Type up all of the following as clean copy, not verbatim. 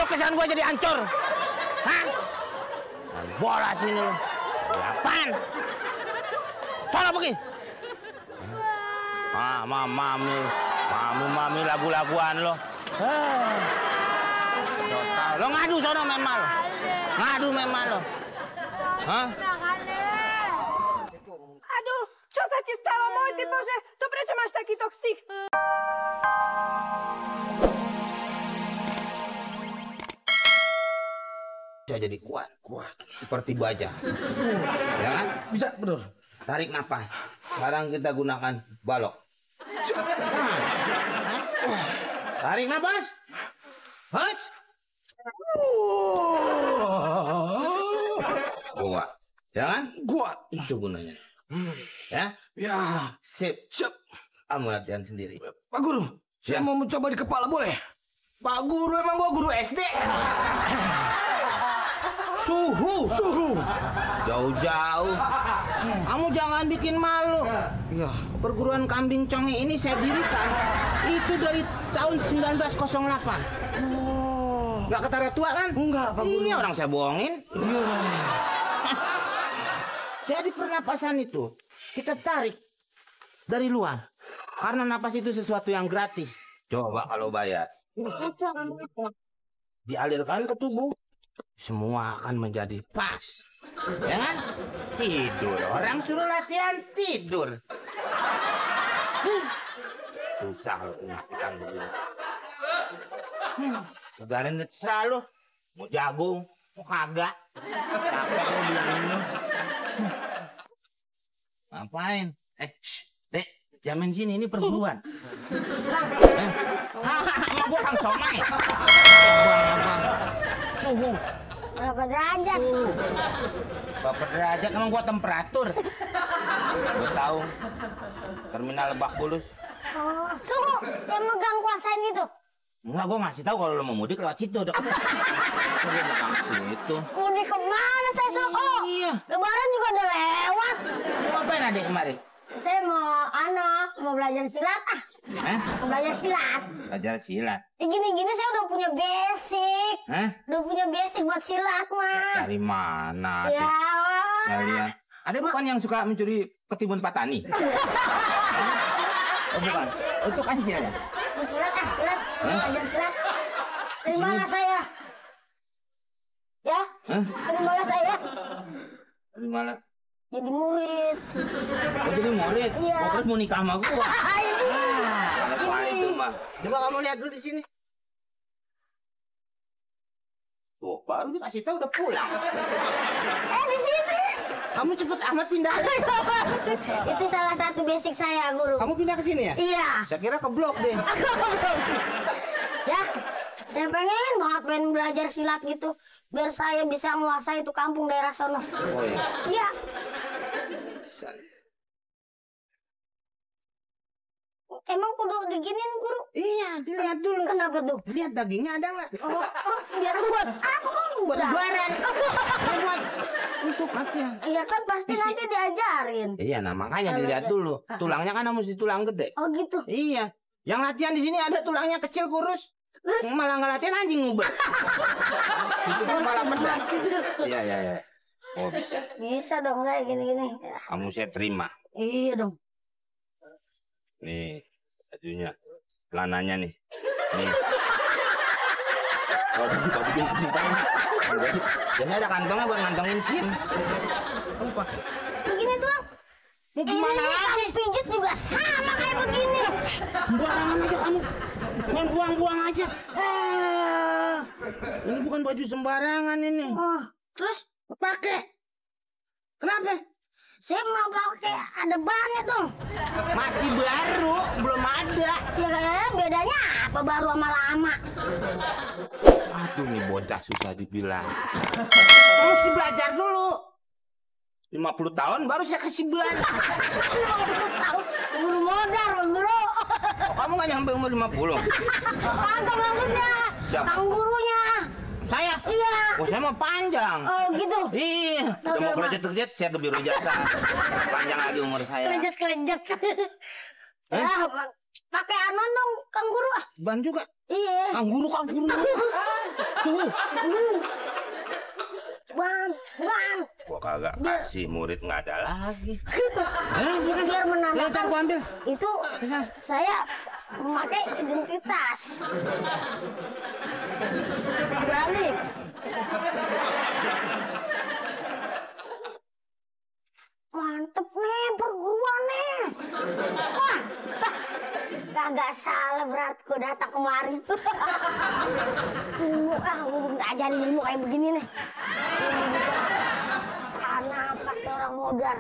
kesan gua jadi hancur. Hah? Bola sini lu. Apaan? Sono pergi. Mami lagu-laguan lo. Lo ngadu sono memang lo. Ngadu memang lo. Hah? Adu, čo sa ti stalo, môj ty Bože? To prečo máš takýto ksicht? Bisa jadi kuat seperti baja. Ya kan? Bisa, bener. Tarik napas. Sekarang kita gunakan balok. Tarik napas. Hot. Kuat. Ya kan? Kuat. Itu gunanya. Ya? Ya. Sip. Kamu latihan sendiri. Pak Guru, saya mau mencoba di kepala, boleh? Pak Guru, emang gua guru SD? Suhu. Jauh-jauh. Kamu jangan bikin malu. Iya. Perguruan kambing conge ini saya dirikan itu dari tahun 1908. Oh. Nggak ketara tua kan? Enggak, Pak Guru. Iya, orang saya bohongin. Iya. Jadi pernapasan itu kita tarik dari luar. Karena napas itu sesuatu yang gratis. Coba kalau bayar. Dialirkan ke tubuh. Semua akan menjadi pas. Ya kan? Tidur. Orang suruh latihan tidur. Susah loh penyakitan begini. Udarin selalu. Mau jagung, mau kagak. Capek lo bilangin lo. Ngapain? Dek, jamin sini, ini perguruan. Gua Kang Somai. Suhu. Berapa derajat? Berapa derajat? Emang gua temperatur. Gua tahu. Terminal Lebak Bulus. Oh, Suhu yang megang kuasain itu. Enggak, gua ngasih tahu kalau lo mau mudik lewat situ. Dok. Situ. Mudik kemana saya Suhu? Iya. Lebaran juga udah lewat. Lu ngapain adik kemarin? Saya mau belajar silat Mau belajar silat. Belajar silat. Gini-gini saya udah punya basic. Udah punya basic buat silat mah. Dari mana? Ya. Saya lihat. Ada bukan yang suka mencuri ketimun Patani? Oh, bukan. Itu kancil ya? Silat silat. Belajar silat. Terimalah saya. Ya? Terimalah saya. Terimalah. Jadi murid. Oh, jadi murid? Iya. Oh, terus mau nikah sama gua? Ini. Kalau soal itu mah. Coba kamu lihat dulu di sini. Tuh, baru dikasih tahu udah pulang. Saya di sini. Kamu cepet amat pindah. Itu salah satu basic saya, Guru. Kamu pindah ke sini ya? Iya. Saya kira ke blok deh. Ya, saya pengen belajar silat gitu. Biar saya bisa menguasai itu kampung daerah sono. Oh iya? Iya. Bisa. Emang kudu diginin, Guru? Iya, dilihat dulu. Kenapa tuh? Lihat dagingnya ada nggak? Biar buat apa? Buat lebaran. Buat untuk latihan. Iya kan pasti nanti diajarin. Iya, nah makanya dilihat dulu. Tulangnya kan mesti tulang gede. Oh gitu. Iya. Yang latihan di sini ada tulangnya kecil kurus. Malah nggak latihan anjing ngubah. Itu malah pedang. Iya. Oh bisa. Bisa dong saya gini-gini. Kamu saya terima. Iya dong. Nih bajunya, celananya nih. Nih. Oh, buka bikin kentang. Biasanya ada kantongnya buat ngantongin SIM. Kamu pakai. Begini doang. Mau gimana lagi? Pijit juga sama kayak begini. Buangan aja kamu. Main buang-buang aja. Ini bukan baju sembarangan ini. Oh, terus pakai. Kenapa? Saya mau pakai ada bannya dong. Masih baru, belum ada. Ya bedanya apa baru sama lama? Aduh, nih bocah susah dibilang. Mesti belajar dulu. 50 tahun baru saya kasih ban. 50 tahun buru modal, Bro. Oh, kamu nggak nyampe umur 50? Apa maksudnya? Siapa? Kang gurunya. Saya? Iya. Oh, saya mau panjang. Oh, gitu. Iya. Udah mau kerja saya ke biro jasa. Panjang lagi umur saya. Kelenjat. Ya, pakai anon dong, Kang Guru. Ban juga. Iya. Kang Guru. Sungguh. Bang. Gua kagak kasih murid nggak ada lagi. Biar menandakan Gua ambil. itu saya memakai identitas. Balik. Mantep nih perguruan nih. Wah, kagak salah berarti gue datang kemari. Gue nggak ajarin ilmu kayak begini nih. Karena pasti orang modal.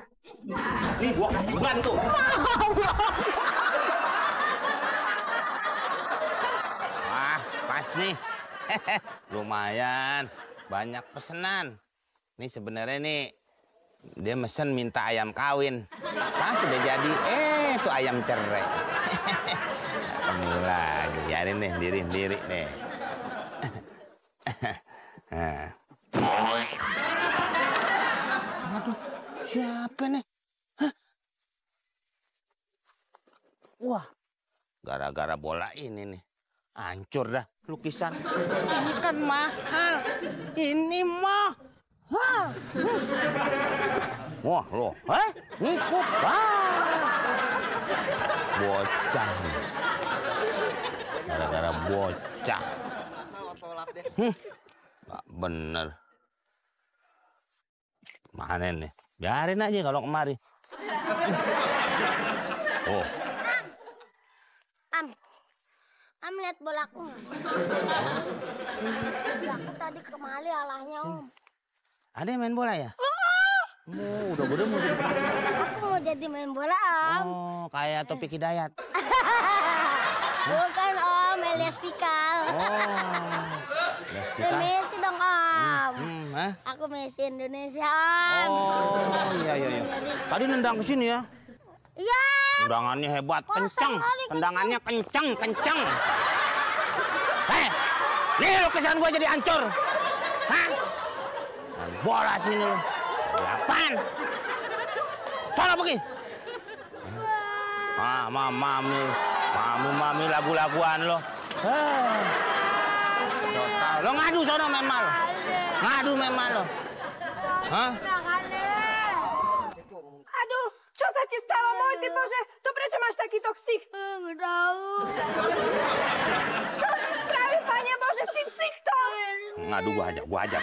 Nih gua kasih ban tuh. Wah, pas nih. Lumayan, banyak pesenan. Nih sebenarnya nih dia mesen minta ayam kawin. Pas udah jadi, tuh ayam cerai. Kamu lagi, biarin nih, diri nih. Nah. Aduh, siapa nih? Hah? Wah, gara-gara bola ini nih, hancur dah lukisan. Ini kan mahal, ini mah. Wah, loh, ngikut. Bocah nih. Gara-gara bocah. Gak bener. Mana nih? Biarin aja kalau kemari. Oh. Am lihat bolaku nggak? Aku tadi kemari alahnya Om. Ada yang main bola ya? Udah gede mau jadi. Aku mau jadi main bola Om. Oh, kayak Topik Hidayat. Bukan Om, Elias Pikal. Messi dong Om. Aku Messi Indonesia Om. Oh, iya. Tadi nendang ke sini ya? Iya. Tendangannya hebat, kencang. Tendangannya kencang. Nih lukisan gua jadi hancur. Hah? Bola sini lu. Apaan? Sana pergi. Mami lagu-laguan lo. Lo ngadu sono memang lo. Ngadu memang lo. Hah? Aduh, čo sa ti stalo, môj ty Bože? To prečo máš takýto ksicht? Nggak tahu. Čo si spravil, Pane Bože, s tým ksichtom? Ngadu gua ajak.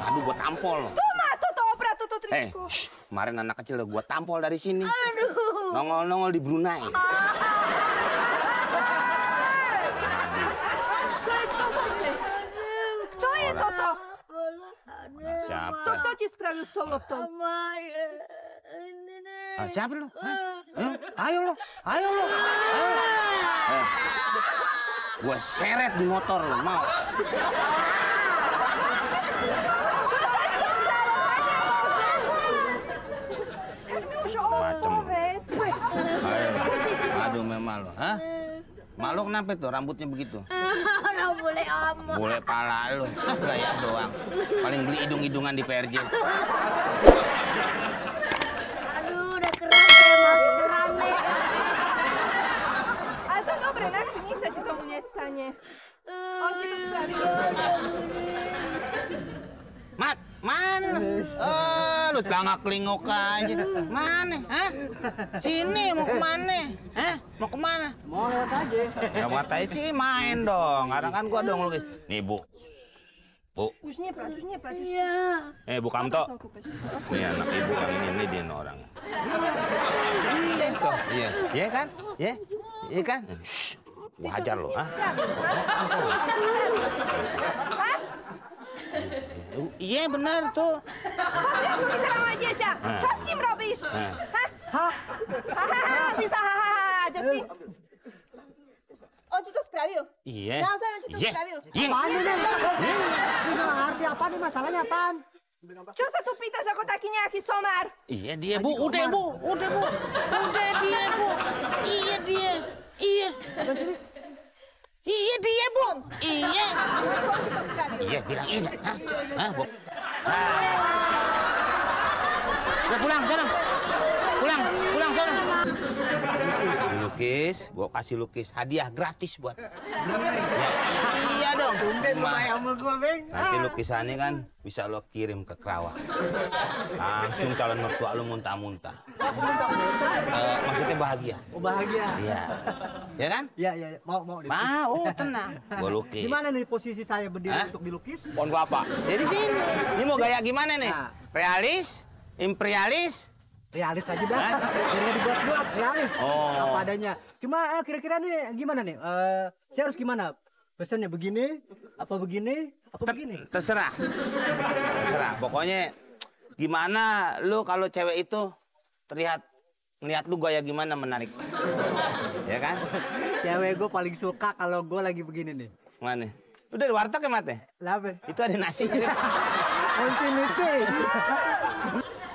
Ngadu gua tampol. Tu má toto, opra toto tričko. Kemarin anak kecil gua tampol dari sini. Nongol-nongol di Brunei. Kto je toto? Siapa? Kto ti spravil s tou loptou? Siapa lu? Ayo lo. Gua seret di motor lo, mau? Macem. Aduh memang lo, hah? Malu kenapa tuh rambutnya begitu? Bule Om. Bule pala lo, gaya doang. Paling beli hidung-hidungan di PRJ. Aduh, udah keras ya, masih keram nih. Ale to dobre, nak si nič sa ti tomu nestane. On ti to spravil. Mat, mana? Lu telangak-lingok aja. Mana? Hah? Sini mau kemana? Hah? Mau kemana? Mau lewat aja. Lewat aja sih main dong. Kadang kan gua dong lagi. Nih Bu. Už neplač. Bu Kamto. Nih anak ibu yang ini dia orangnya. Iya tuh. Iya kan? Iya kan? Shh. Gua hajar lo, hah? Iya benar tuh. Pozri, ako vyzerá moje dieťa. Čo s tým robíš? Bisa, čo si? On ti to spravil? Iya. Naozaj on ti to spravil? Iya. Apaan ini? Ini nggak ngerti apa nih masalahnya apaan? Čo sa tu pýtaš ako taký nejaký somár? Iya dia Bu, udah Bu. Udah dia Bu. Iya dia. Iya. Iya dia Bu. Iya. Iya bilang iya. Hah Bu? Udah pulang sana. Pulang. pulang sana. Lukis, gua kasih lukis hadiah gratis buat. Ya, iya dong. Nanti lukisannya kan bisa lo kirim ke Kerawang. Langsung calon mertua lo muntah-muntah. Maksudnya bahagia. Oh, bahagia. Iya. Ya kan? Iya. Mau. Mau, tenang. Gua lukis. Gimana nih posisi saya berdiri untuk dilukis? Pohon kelapa. Jadi sini. Ini mau gaya gimana nih? Nah. Realis? Imperialis? Realis aja dah. Biar nggak dibuat-buat, realis. Oh. Apa adanya. Cuma kira-kira nih gimana nih? Saya harus gimana? Pesannya begini? Apa begini? Apa begini? Terserah. Pokoknya gimana lu kalau cewek itu ngeliat lu gaya gimana menarik. Ya kan? Cewek gue paling suka kalau gue lagi begini nih. Mana? Udah di warteg ya, Mate? Labe. Itu ada nasi. Infinity.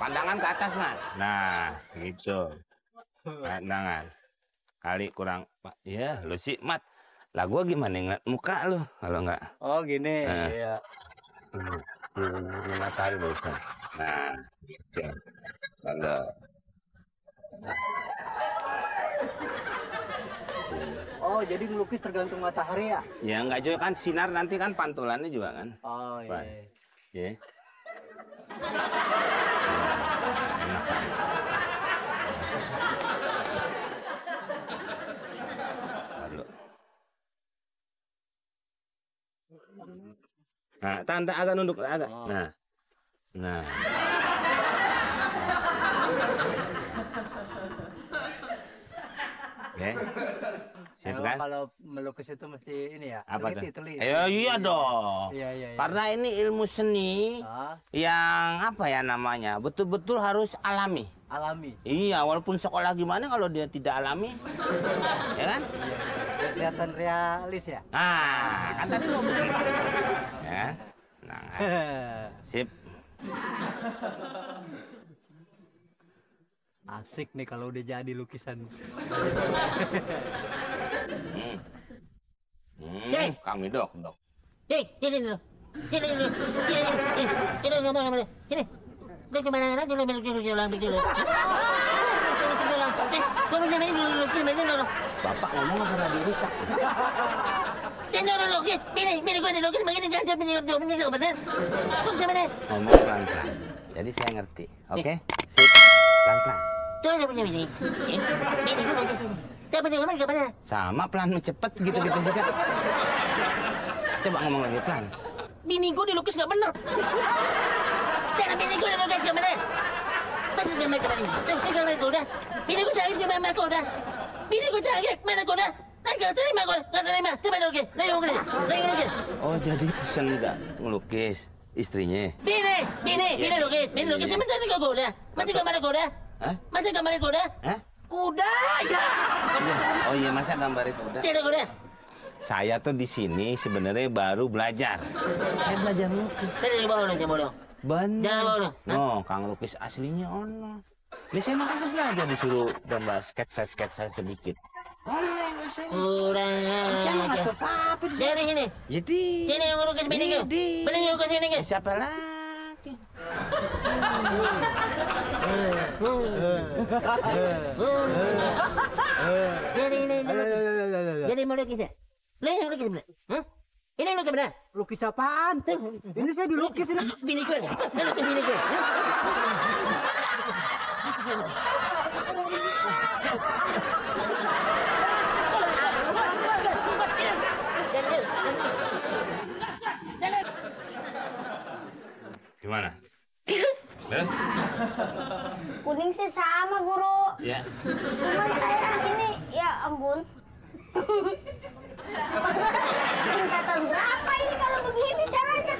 Pandangan ke atas, Mat. Nah, gitu. Pandangan. Kali kurang. Ya, lu sih, Mat. Lah gua gimana ngeliat muka lu kalau enggak? Oh, gini. Iya. Matahari bosan. Nah, gitu. Kalau Oh, jadi ngelukis tergantung matahari ya? ya enggak juga kan sinar nanti kan pantulannya juga kan. Oh, iya. Ya. Nah, tante agak nunduk agak. Nah. Oke. Siap kan? Kalau melukis itu mesti ini ya. Apa tuh? teliti. Iya dong. Iya. Karena ini ilmu seni yang apa ya namanya? Betul-betul harus alami. Alami. Iya, walaupun sekolah gimana kalau dia tidak alami, ya kan? Iya. Kelihatan realis ya. Nah, kan tadi mau begitu. Ya. Nah, sip. Asik nih kalau udah jadi lukisan. Kang Dok. Sini dulu. Sini ngomong. Sini. Lu kemana aja lu bikin dulu. Dulu. Bapak ngomong karena dirusak. Sini dulu lukis. Bini gua dilukis begini jangan bener. Kok sama Ngomong pelan-pelan. Jadi saya ngerti. Oke? Sip. Pelan-pelan. Tuh ada punya bini. Bini gua lukis ini. Siapa nih kemana? Sama pelan cepet gitu-gitu juga. Coba ngomong lagi pelan. Bini gue dilukis nggak bener. Cara bini gua dilukis gak bener. Masih gambar kemarin. Tuh, gambar gua udah. Bini gua cari cuma sama gua udah. Bini gua cari mana gua udah. Gak terima gua, gak terima. Coba lukis. Lagi lukis. Oh, jadi pesen nggak ngelukis istrinya? Bini lukis. Bini lukis. Masih gua udah. Masih gambar gua udah. Hah? Masih gambar gua udah. Hah? Kuda ya. Oh iya, masa gambar itu udah? Tidak kuda. Saya tuh di sini sebenarnya baru belajar. Saya belajar lukis. Tidak bodoh. Bener. Jangan bodoh. No, Kang lukis aslinya ono. Ini saya makanya belajar disuruh gambar sketsa sedikit. Kurang aja. Dari sini. Jadi. Sini yang lukis bini gua. Bini yang lukis bini gua. Siapa lagi? Jadi mau lukis ya? Lu yang lukis bener? Ini yang lukis bener? Lukis apaan? Ini saya dilukis ini. Bini gue ya? Lu lukis bini gue. Gimana? Kuning sih sama guru. Ya. Cuman saya ini ya ampun. Tingkatan berapa ini kalau begini caranya?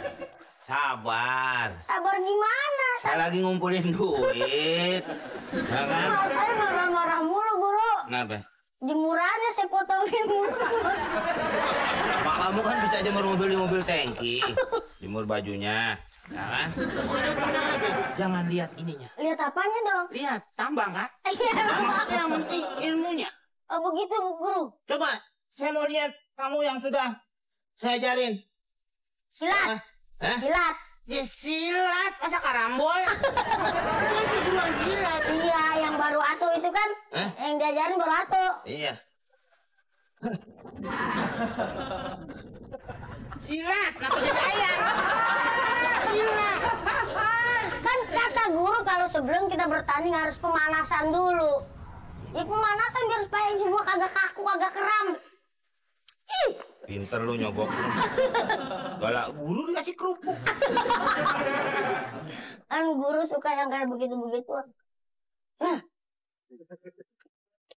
Sabar. Sabar gimana? Saya lagi ngumpulin duit. Ya kan? Saya marah-marah mulu guru. Kenapa? Jemurannya saya potongin mulu. Pak kamu kan bisa jemur mobil di mobil tangki. Jemur bajunya. Ya kan? Pokoknya tenang aja. Jangan lihat ininya. Lihat apanya dong? Lihat tambang kan? Iya. Maksudnya yang penting ilmunya. Oh begitu guru. Coba saya mau lihat kamu yang sudah saya ajarin. Silat. Hah? Silat. Ya silat, masa karambol? Kan perguruan silat. Iya, yang baru baru atu itu kan? Yang diajarin baru atu. Iya. Silat, kenapa jadi ayam? Silat. Kan kata guru kalau sebelum kita bertanding harus pemanasan dulu. Ya pemanasan biar supaya semua kagak kaku, kagak kram. Ih. Pinter lu nyogok. Galak guru dikasih kerupuk. Kan guru suka yang kayak begitu-begitu.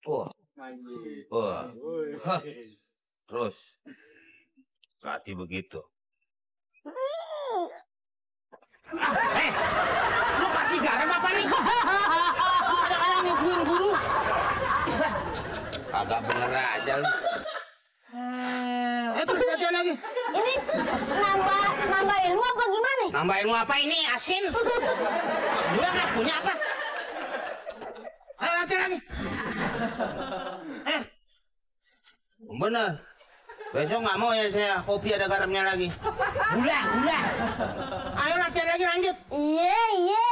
Wah. Wah. Hah. Terus. Latih begitu. Lu kasih garam apa nih? Kadang-kadang nyuguhin guru. Agak bener aja lu. Terus latihan lagi. Ini nambah ilmu apa gimana? Nambah ilmu apa ini? Asin. Gua nggak punya apa. Ayo latihan lagi. Bener. Besok nggak mau ya saya kopi ada garamnya lagi. Gula. Ayo latihan lagi lanjut. Iya.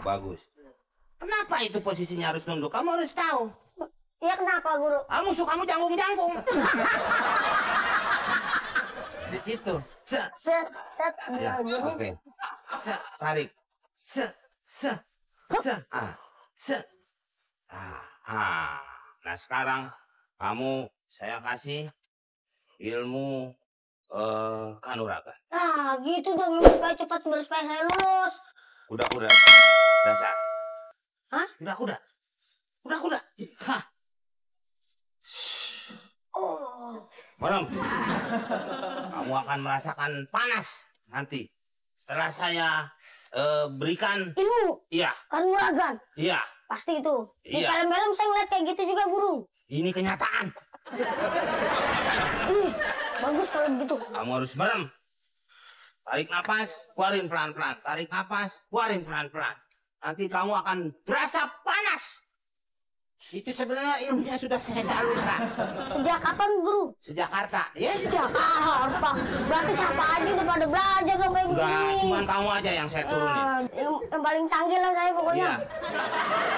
Bagus. Kenapa itu posisinya harus nunduk? Kamu harus tahu. Ya kenapa guru? Musuh kamu jangkung-jangkung. Di situ. Set. Ya, oke. Tarik. Nah sekarang kamu saya kasih ilmu kanuragan. Gitu dong supaya cepat supaya saya lulus. Kuda dasar. Hah? Kuda. Hah. Merem. Kamu akan merasakan panas nanti setelah saya berikan ilmu. Iya. Kanuragan. Iya. Pasti itu. Di Iya. film-film saya ngeliat kayak gitu juga guru. Ini kenyataan. Bagus kalau begitu. Kamu harus merem. Tarik napas, keluarin pelan-pelan. Tarik napas, keluarin pelan-pelan. Nanti kamu akan berasa panas. Itu sebenarnya ilmunya sudah saya salurkan. Sejak kapan guru? Sejak Jakarta. Ya, Sejak Jakarta. Berarti siapa aja udah pada belajar dong kayak enggak, begini. cuma kamu aja yang saya turunin. Yang paling canggih lah saya pokoknya. Iya.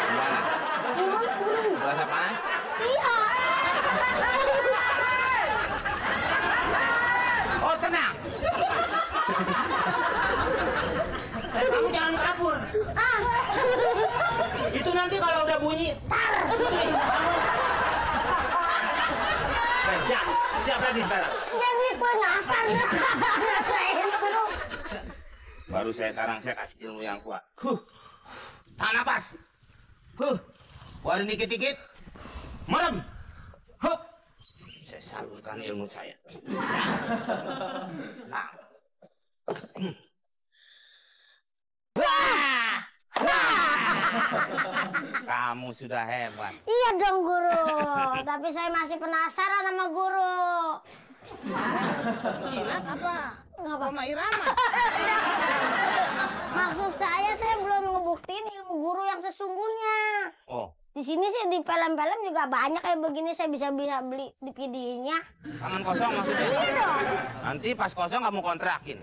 Gimana? Gimana guru? Berasa panas? Iya. Oh, tenang. Kamu jangan kabur. Itu nanti kalau udah bunyi, tar. Kamu. Siap lagi sekarang. Jadi penasaran. Baru sekarang saya kasih ilmu yang kuat. Tahan napas. Keluarin dikit-dikit. Merem. Hup. Saya salurkan ilmu saya. Nah. Kamu sudah hebat. Iya dong guru. Tapi saya masih penasaran sama guru. Silat apa? Roma Irama. Maksud saya belum ngebuktiin ilmu guru yang sesungguhnya. Oh. Di sini sih di film-film juga banyak kayak begini saya bisa beli DVD-nya. Tangan kosong maksudnya? Iya dong. Nanti pas kosong kamu kontrakin.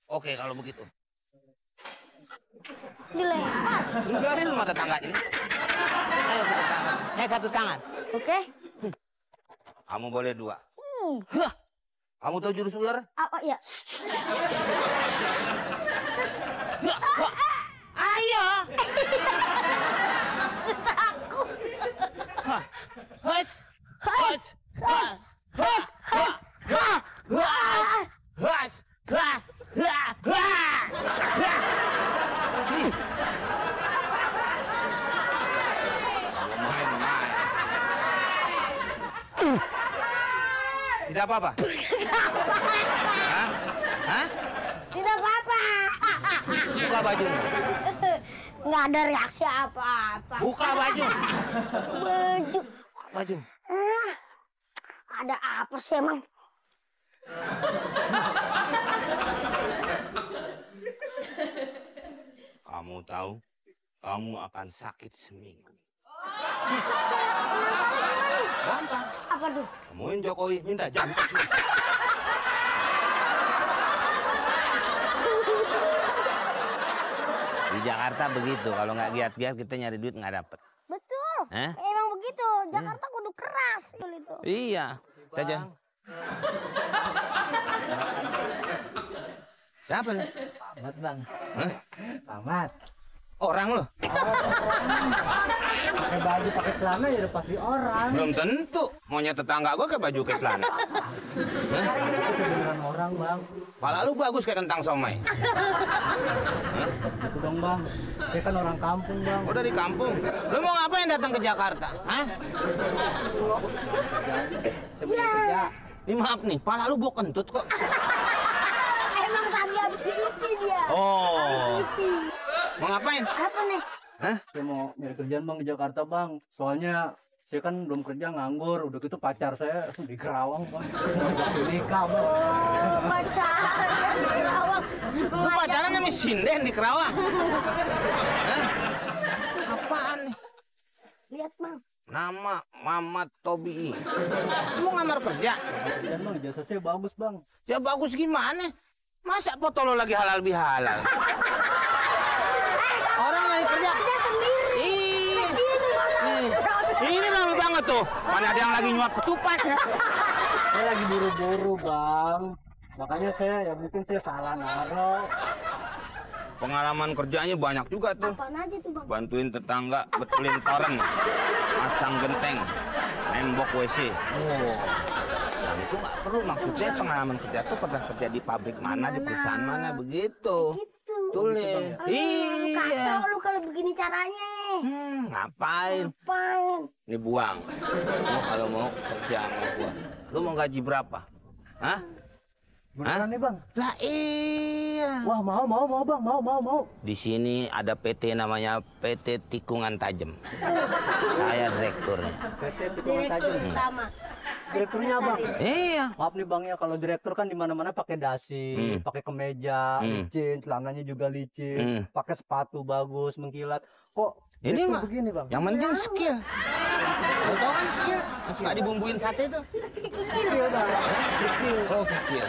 Oke kalau begitu. Dilempar. Enggak, ini rumah tetangga ini. Ayo kita tangan. Saya satu tangan. Oke. Kamu boleh dua. Kamu tahu jurus ular? Apa ya? Ayo. Takut. Tidak apa-apa. Hah? Tidak apa-apa. Buka bajumu. Nggak ada reaksi apa-apa. Buka baju. Baju. Baju. Ada apa sih emang? Kamu tahu, kamu akan sakit seminggu. Gampang. Apa tuh? Temuin Jokowi, minta jantung. Di Jakarta begitu, kalau nggak giat-giat kita nyari duit nggak dapet. Betul. Hah? Emang begitu. Jakarta kudu keras itu. Iya. Kita aja. Siapa lu? Amat bang. Hah? Amat. Orang lo? Pakai baju pakai celana ya udah pasti orang. Belum tentu. Maunya tetangga gua kayak baju kayak celana. Itu sebenarnya orang bang. Pala lu bagus kayak kentang somai. Itu dong bang. Saya kan orang kampung bang. Udah di kampung. Lu mau ngapain datang ke Jakarta? Hah? Saya mau kerja. Ini maaf nih, pala lu bau kentut kok. Emang tadi habis diisi dia. Oh. Habis diisi. Mau ngapain? Apa nih? Hah? Saya mau nyari kerjaan bang di Jakarta bang. Soalnya saya kan belum kerja nganggur. Udah gitu pacar saya di Kerawang bang. Mau nikah bang. Oh, pacaran di Kerawang. Lu pacaran sama sinden di Kerawang? Hah? Apaan nih? Lihat bang. Nama Mamat Tobi. Lu mau ngamar kerja? Dan bang jasa saya bagus bang. Ya bagus gimana? Masa foto lo lagi halal bihalal? Orang lagi kerja. Kerja sendiri. Ih. Ini masa. Nih. Ini rame banget tuh. Mana ada yang lagi nyuap ketupat. Saya lagi buru-buru bang. Makanya saya mungkin saya salah naruh. Pengalaman kerjanya banyak juga tuh. Apaan aja tuh bang? Bantuin tetangga betulin toren, pasang genteng, nembok WC. Nah, itu nggak perlu, maksudnya pengalaman kerja tuh pernah kerja di pabrik mana, di perusahaan mana, begitu. Gitu. Tulis. Aduh, kacau lu kalau begini caranya. Ngapain? Ngapain? Ini buang. Lu kalau mau kerja sama gua, lu mau gaji berapa? Hah? Beneran nih bang? Lah iya. Wah mau bang, mau. Di sini ada PT namanya PT Tikungan Tajem. Saya direkturnya. PT tikungan tajam. Direktur utama. Direkturnya bang. Iya. Maaf nih bang ya, kalau direktur kan di mana-mana pakai dasi, pakai kemeja, licin, celananya juga licin, pakai sepatu bagus, mengkilat. Kok Ini direktur mah begini bang? yang penting skill. Lu tau kan skill? Yang suka dibumbuin sate tuh. Kikil bang. Kikil. Oh, skill.